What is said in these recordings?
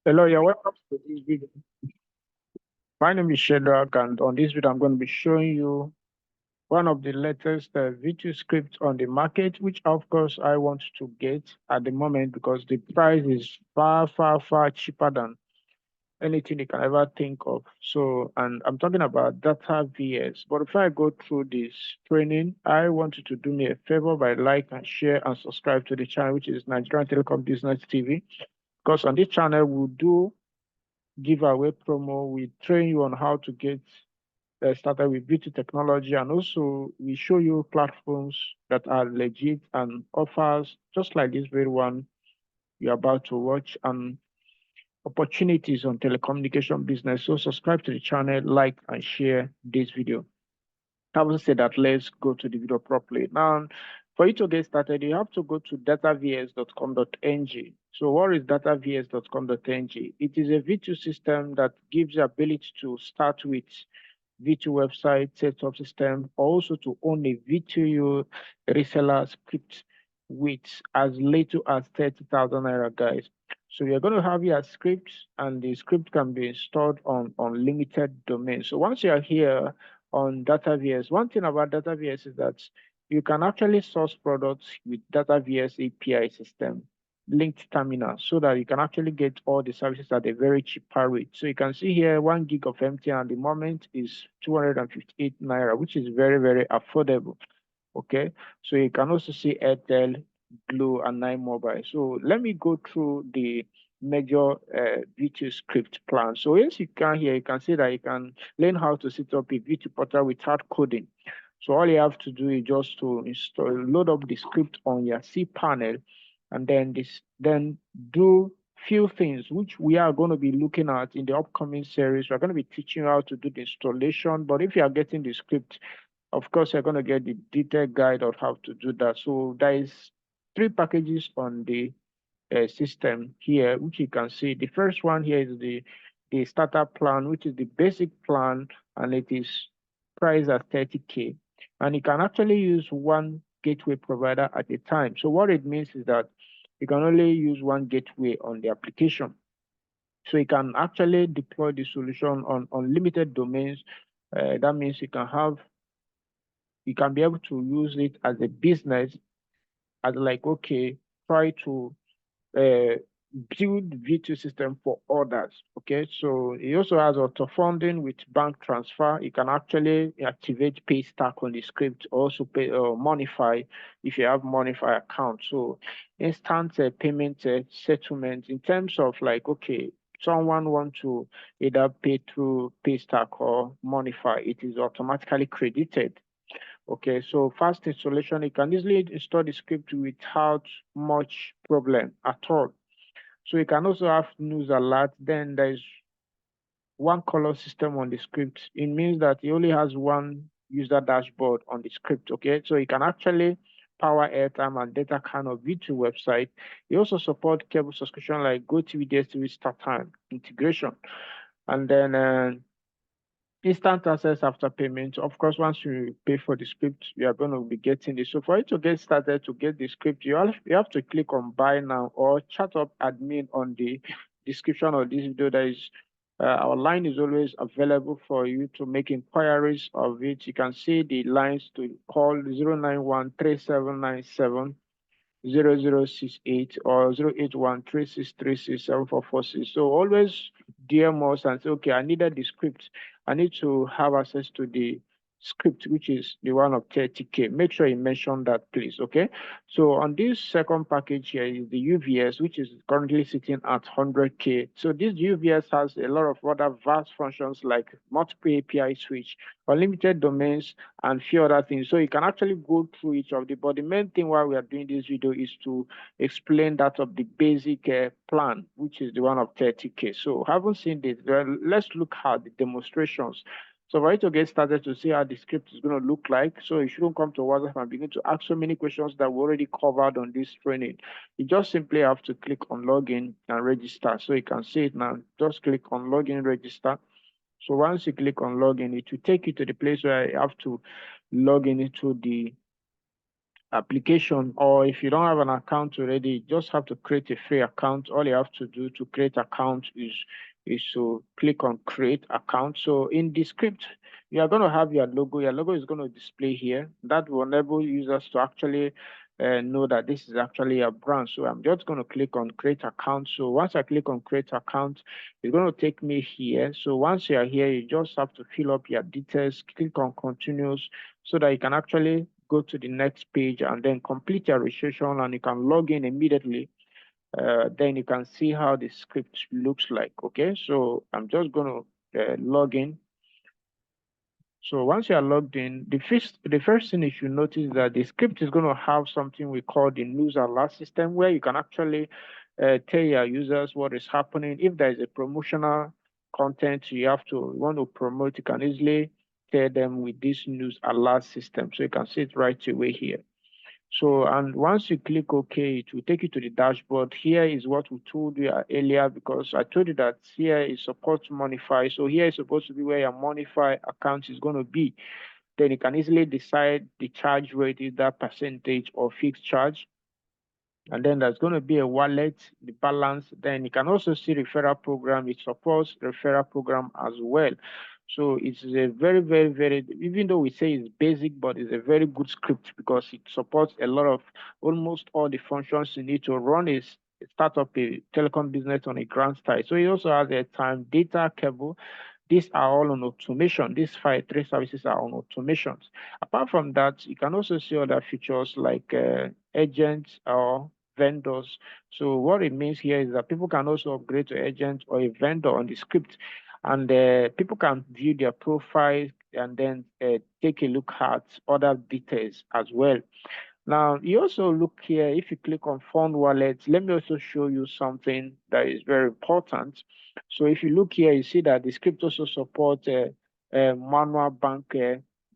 Hello, you're welcome to this video. My name is Shedrack, and on this video, I'm going to be showing you one of the latest VTU scripts on the market, which of course I want to get at the moment because the price is far, far, far cheaper than anything you can ever think of. So, and I'm talking about Data VS. But before I go through this training, I want you to do me a favor by like and share and subscribe to the channel, which is Nigerian Telecom Business TV. Because on this channel, we do giveaway promo. We train you on how to get started with VT technology, and also we show you platforms that are legit and offers just like this very one you're about to watch, and opportunities on telecommunication business. So subscribe to the channel, like and share this video. Having said that, let's go to the video properly. Now, for you to get started, you have to go to datavs.com.ng. So what is datavs.com.ng? It is a VTU system that gives the ability to start with VTU website, setup system, also to own a VTU reseller script with as little as 30,000 naira, guys. So you're going to have your script, and the script can be installed on unlimited domains. So once you're here on DataVS, one thing about DataVS is that you can actually source products with DataVS API system linked terminal so that you can actually get all the services at a very cheaper rate. So you can see here 1 gig of MTN at the moment is 258 naira, which is very, very affordable. Okay, so you can also see Airtel, Glo, and Nine Mobile. So let me go through the major VTU script plan. So as you can here, you can see that you can learn how to set up a VTU portal without coding. So all you have to do is just to install, load up the script on your cPanel, and then do few things which we are going to be looking at in the upcoming series. We're going to be teaching you how to do the installation, but if you are getting the script, of course, you're going to get the detailed guide on how to do that. So there is 3 packages on the system here, which you can see. The first one here is the starter plan, which is the basic plan, and it is priced at 30K. And you can actually use one gateway provider at a time. So what it means is that you can only use one gateway on the application. So you can actually deploy the solution on unlimited domains. That means you can be able to use it as a business, as like, okay, try to uh, build VTU system for others. Okay, so it also has auto funding with bank transfer. You can actually activate pay stack on the script, also pay Monify if you have Monify account. So instant payment settlement in terms of like, okay, someone want to either pay through pay stack or Monify, it is automatically credited. Okay, so fast installation, you can easily install the script without much problem at all. So you can also have news alert. Then there is one color system on the script. It means that it only has one user dashboard on the script. Okay, so you can actually power airtime and data kind of VTU website. You also support cable subscription like GoTV, DSTV, StarTime integration. And then instant access after payment. Of course, once you pay for the script, you are going to be getting this. So for you to get started to get the script, you have to click on buy now or chat up admin on the description of this video. There is our line is always available for you to make inquiries of it. You can see the lines to call 0913797 0068 or 08136367446. So always DM us and say, okay, I needed the script. I need to have access to the script, which is the one of 30K. Make sure you mention that, please. Okay. So on this second package here is the UVS, which is currently sitting at 100K. So this UVS has a lot of other vast functions like multiple API switch, unlimited domains, and few other things. So you can actually go through each of the, but the main thing why we are doing this video is to explain that of the basic plan, which is the one of 30K. So haven't seen this, let's look at the demonstrations. So for you to get started to see how the script is going to look like, so you shouldn't come to WhatsApp and begin to ask so many questions that we already covered on this training. You just simply have to click on login and register. So you can see it now. Just click on login, register. So once you click on login, it will take you to the place where you have to log in into the application, or if you don't have an account already, you just have to create a free account. All you have to do to create account is to click on create account. So in the script, you are going to have your logo. Your logo is going to display here. That will enable users to actually know that this is actually a brand. So I'm just going to click on create account. So once I click on create account, it's going to take me here. So once you are here, you just have to fill up your details, click on continuous, so that you can actually go to the next page and then complete your registration, and you can log in immediately. Then you can see how the script looks like. Okay, so I'm just going to log in. So once you are logged in, the first thing you should notice that the script is going to have something we call the news alert system, where you can actually tell your users what is happening. If there is a promotional content you want to promote, you can easily tell them with this news alert system. So you can see it right away here. So, and once you click OK, it will take you to the dashboard. Here is what we told you earlier, because I told you that here is support to Monify. So here is supposed to be where your Monify account is going to be. Then you can easily decide the charge rate, is that percentage or fixed charge. And then there's going to be a wallet, the balance. Then you can also see referral program. It supports referral program as well. So it's a very, very, very, even though we say it's basic, but it's a very good script, because it supports a lot of, almost all the functions you need to run a startup, a telecom business on a grand style. So it also has airtime, data, cable. These are all on automation. These three services are on automations. Apart from that, you can also see other features like agents or vendors. So what it means here is that people can also upgrade to agent or a vendor on the script, and people can view their profiles and then take a look at other details as well. Now, you also look here, if you click on fund wallets, let me also show you something that is very important. So if you look here, you see that the script also supports manual bank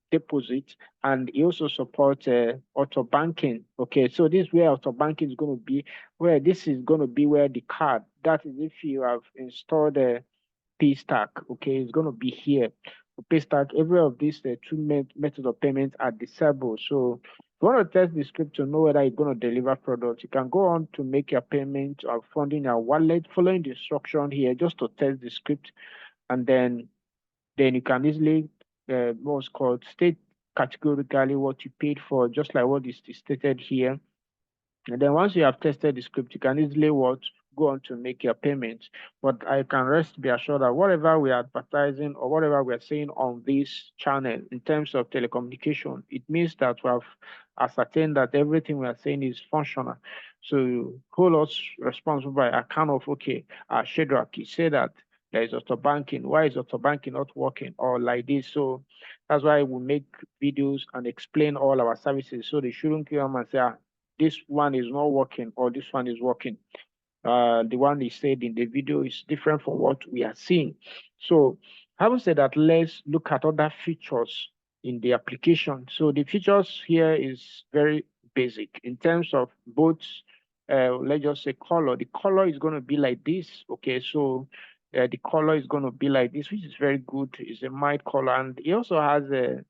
deposit, and it also supports auto banking. Okay, so this is where auto banking is going to be, where this is going to be where the card, that is if you have installed a Paystack, okay, it's going to be here. For Paystack, every of these two methods of payment are disabled. So if you want to test the script to know whether it's going to deliver products, you can go on to make your payment or funding your wallet, following the instruction here just to test the script, and then you can easily what's called state categorically what you paid for, just like what is stated here. And then once you have tested the script, you can easily go on to make your payments. But I can be assured that whatever we are advertising or whatever we are saying on this channel in terms of telecommunication, it means that we have ascertained that everything we are saying is functional. So hold us responsible by account of, okay, Shedrack, you say that there is auto banking. Why is auto banking not working? Or like this. So that's why we make videos and explain all our services. So they shouldn't come and say, this one is not working or this one is working. The one he said in the video is different from what we are seeing. So having said that, let's look at other features in the application. So the features here is very basic in terms of both, let's just say color. The color is going to be like this. Okay, so the color is going to be like this, which is very good. It's a mild color, and it also has a,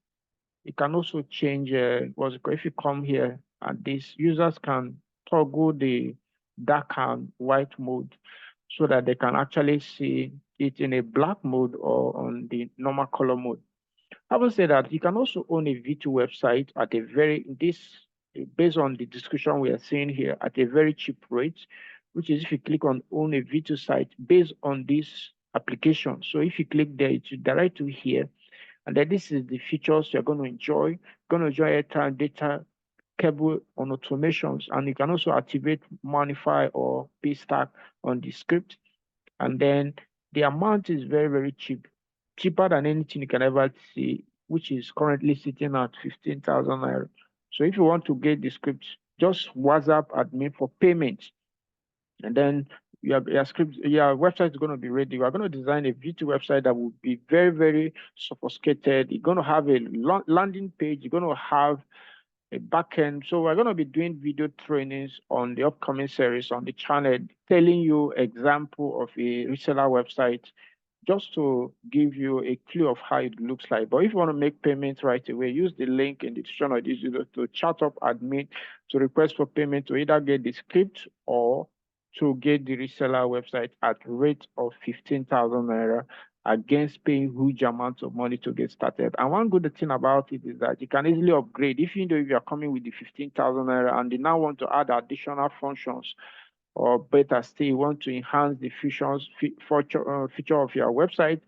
you can also change if you come here, and these users can toggle the dark and white mode so that they can actually see it in a black mode or on the normal color mode. Having said that, you can also own a V2 website at a based on the description we are seeing here, at a very cheap rate, which is if you click on own a V2 site based on this application. So if you click there, it will direct you here. And then this is the features you're going to enjoy. You're going to enjoy airtime, data, cable on automations, and you can also activate Monify or Paystack on the script. And then the amount is very, very cheap, cheaper than anything you can ever see, which is currently sitting at 15,000 naira. So if you want to get the script, just WhatsApp admin for payment, and then your website is going to be ready. We're going to design a V2 website that will be very, very sophisticated. You're going to have a landing page. You're going to have a backend. So we're going to be doing video trainings on the upcoming series on the channel, telling you example of a reseller website just to give you a clue of how it looks like. But if you want to make payments right away, use the link in the description of this video to chat up admin to request for payment to either get the script or to get the reseller website at rate of 15,000 naira against paying huge amounts of money to get started. And one good thing about it is that you can easily upgrade. If you are coming with the 15,000 naira and they now want to add additional functions, or better still, you want to enhance the feature of your website,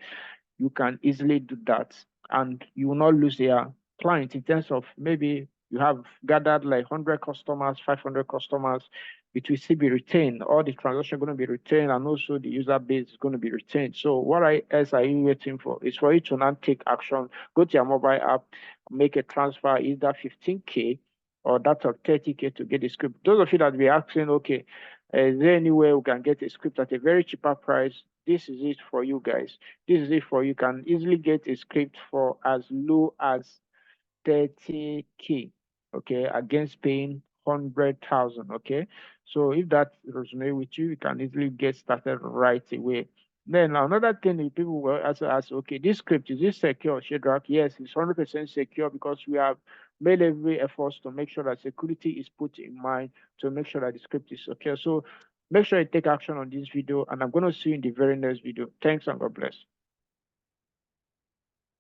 you can easily do that. And you will not lose your client in terms of maybe you have gathered like 100 customers, 500 customers, it will still be retained. All the transactions are going to be retained, and also the user base is going to be retained. So what else are you waiting for? It's for you to now take action. Go to your mobile app, make a transfer, either 15K or that of 30K to get the script. Those of you that be asking, okay, is there any way we can get a script at a very cheaper price? This is it for you guys. This is it for you. Can easily get a script for as low as 30K, okay, against paying 100,000, okay. So if that resonates with you, you can easily get started right away. Then another thing that people will also ask, okay, this script, is it secure, Shedrack? Yes, it's 100% secure because we have made every effort to make sure that security is put in mind to make sure that the script is secure. So make sure you take action on this video, and I'm going to see you in the very next video. Thanks and God bless.